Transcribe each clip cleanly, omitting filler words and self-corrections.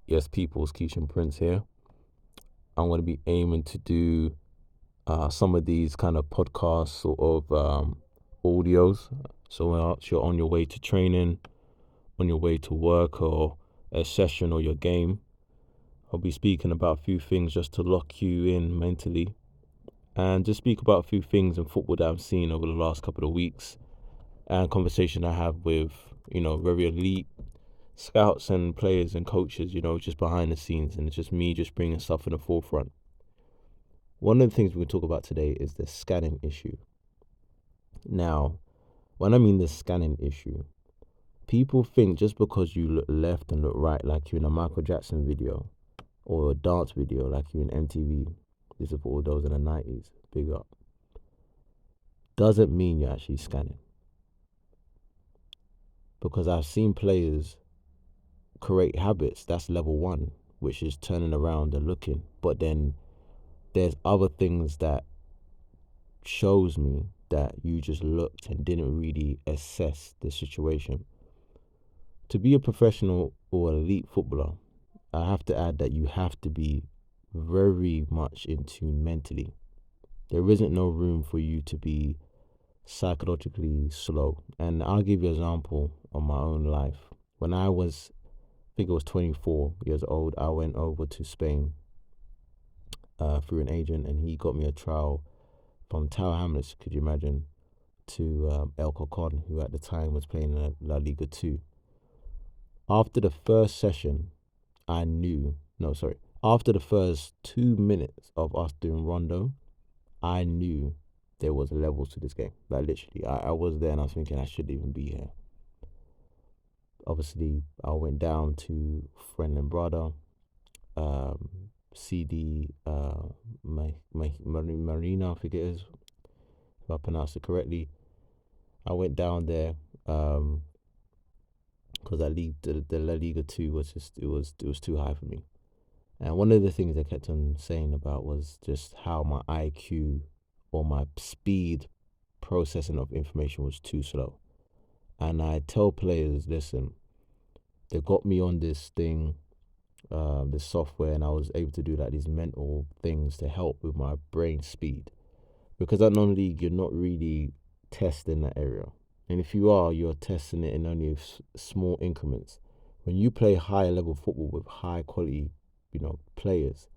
Yes, people's Keishan Prince here. I'm going to be aiming to do some of these kind of podcasts, sort of audios. So once you're on your way to training, on your way to work or a session or your game, I'll be speaking about a few things just to lock you in mentally and just speak about a few things in football that I've seen over the last couple of weeks and conversation I have with, very elite scouts and players and coaches, just behind the scenes. And it's just me just bringing stuff in the forefront. One of the things we're going to talk about today is the scanning issue. Now, when I mean the scanning issue, people think just because you look left and look right like you're in a Michael Jackson video or a dance video like you're in MTV, this is for all those in the 90s, big up, doesn't mean you're actually scanning. Because I've seen players create habits, that's level one, which is turning around and looking. But then there's other things that shows me that you just looked and didn't really assess the situation. To be a professional or elite footballer, I have to add that you have to be very much in tune mentally. There isn't no room for you to be psychologically slow. And I'll give you an example on my own life. When I think it was 24 years old, I went over to Spain through an agent, and he got me a trial from Tower Hamlets, could you imagine, to El Cocon, who at the time was playing in La Liga 2. After the first session, after the first 2 minutes of us doing rondo, I knew there was levels to this game. Like literally, I was there and I was thinking I shouldn't even be here. Obviously, I went down to friend and brother, CD Marina, I think it is, if I pronounced it correctly. I went down there because the La Liga 2 was just it was too high for me. And one of the things they kept on saying about was just how my IQ or my speed processing of information was too slow. And I tell players, listen, they got me on this thing, this software, and I was able to do like these mental things to help with my brain speed. Because at non-league, you're not really testing that area. And if you are, you're testing it in only small increments. When you play high level football with high quality, players,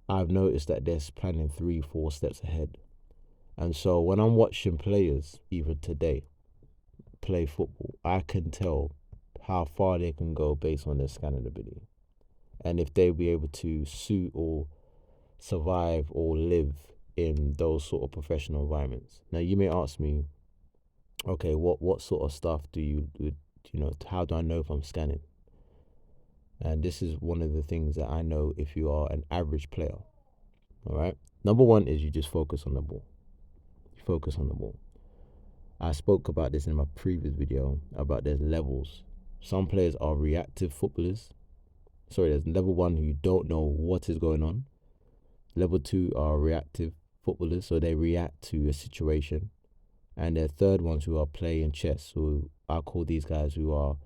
I've noticed that they're planning 3-4 steps ahead. And so when I'm watching players, even today, play football, I can tell how far they can go based on their scanning ability. And if they'll be able to suit or survive or live in those sort of professional environments. Now, you may ask me, okay, what sort of stuff how do I know if I'm scanning? And this is one of the things that I know if you are an average player. All right. Number one is you just focus on the ball. You focus on the ball. I spoke about this in my previous video about there's levels. Some players are reactive footballers. There's level one who don't know what is going on. Level two are reactive footballers, so they react to a situation. And there are third ones who are playing chess, who I call these guys who are,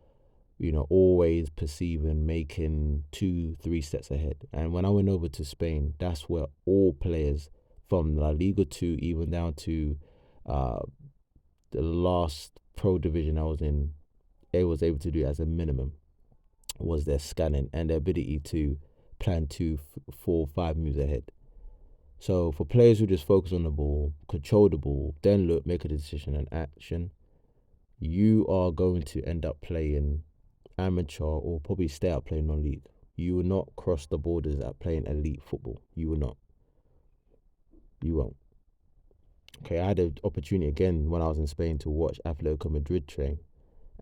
always perceiving, making 2-3 steps ahead. And when I went over to Spain, that's where all players from La Liga 2 even down to the last pro division I was in, they was able to do as a minimum was their scanning and their ability to plan 2, 4, 5 moves ahead. So for players who just focus on the ball, control the ball, then look, make a decision and action, you are going to end up playing amateur or probably stay out playing non-league. You will not cross the borders at playing elite football. You will not. You won't. Okay, I had an opportunity again when I was in Spain to watch Atletico Madrid train,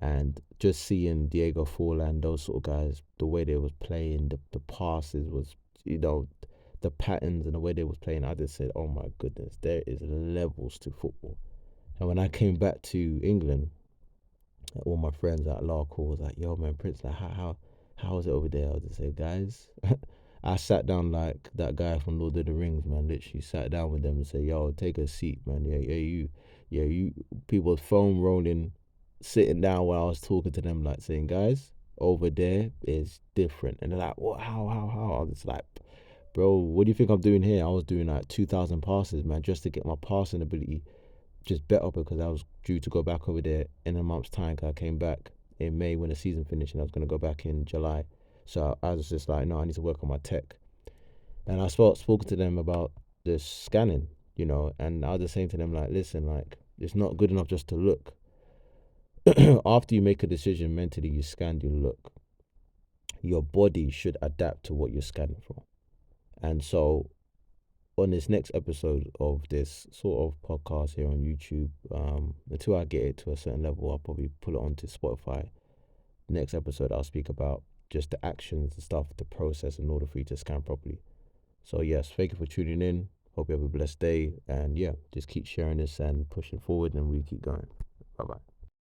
and just seeing Diego Forlan, those sort of guys, the way they was playing, the passes was, the patterns and the way they was playing, I just said, oh my goodness, there is levels to football. And when I came back to England, all my friends at Larkhall was like, yo man, Prince, like how is it over there? I just said, guys, I sat down like that guy from Lord of the Rings, man. Literally sat down with them and said, yo, take a seat, man. You people's phone rolling, sitting down while I was talking to them, like saying, guys, over there is different. And they're like, what, how? I was like, bro, what do you think I'm doing here? I was doing like 2,000 passes, man, just to get my passing ability just better, because I was due to go back over there in a month's time. Cause I came back in May when the season finished, and I was going to go back in July. So I was just like, no, I need to work on my tech. And I spoke to them about the scanning, and I was just saying to them, like, listen, like, it's not good enough just to look. After you make a decision mentally, you scan, you look. Your body should adapt to what you're scanning for. And so on this next episode of this sort of podcast here on YouTube, until I get it to a certain level, I'll probably pull it onto Spotify. Next episode, I'll speak about just the actions and stuff to process in order for you to scan properly. So yes, thank you for tuning in. Hope you have a blessed day, and yeah, just keep sharing this and pushing forward, and we keep going. Bye bye.